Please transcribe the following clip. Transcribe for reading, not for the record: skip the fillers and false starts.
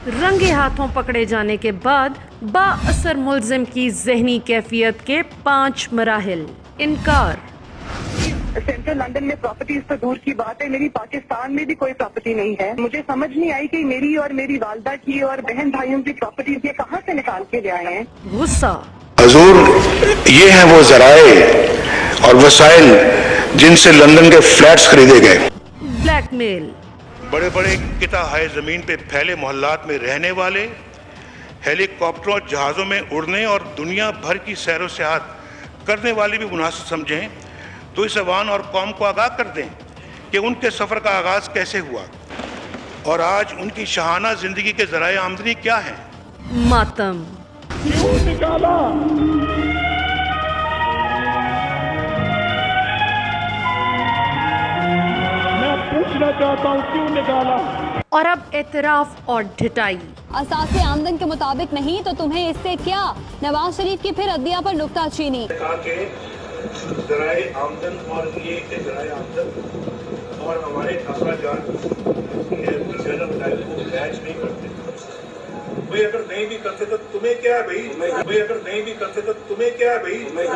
रंगे हाथों पकड़े जाने के बाद बाअसर मुलजिम की जहनी कैफियत के 5 मराहिल। इनकार। सेंट्रल लंदन में प्रॉपर्टीज तो दूर की बात है, मेरी पाकिस्तान में भी कोई प्रॉपर्टी नहीं है। मुझे समझ नहीं आई कि मेरी और मेरी वालदा की और बहन भाइयों की प्रॉपर्टीज ये कहाँ से निकाल के ले आए हैं। गुस्सा। हजूर, ये हैं वो जराए और वसाइल जिनसे लंदन के फ्लैट्स खरीदे गए। ब्लैकमेल। बड़े बड़े किता हाय ज़मीन पे फैले मोहल्लात में रहने वाले, हेलीकॉप्टरों और जहाज़ों में उड़ने और दुनिया भर की सैर व सियाहत करने वाले भी मुनासिब समझें तो इस अवान और कौम को आगाह कर दें कि उनके सफ़र का आगाज़ कैसे हुआ और आज उनकी शहाना ज़िंदगी के ज़राए आमदनी क्या हैं। मातम। पूछना चाहता हूँ क्यों निकाला। और अब एतराफ और ढिटाई। असासे आमदन के मुताबिक नहीं तो तुम्हें इससे क्या। नवाज शरीफ की फिर अदलिया पर नुक्ताचीनी। ज़राए आमदन और ये ज़राए आमदन और हमारे अखराजात को मैच नहीं करते। भाई अगर नहीं भी करते तो तुम्हें क्या है भाई, भाई अगर नहीं भी करते तो तुम्हें क्या है भाई।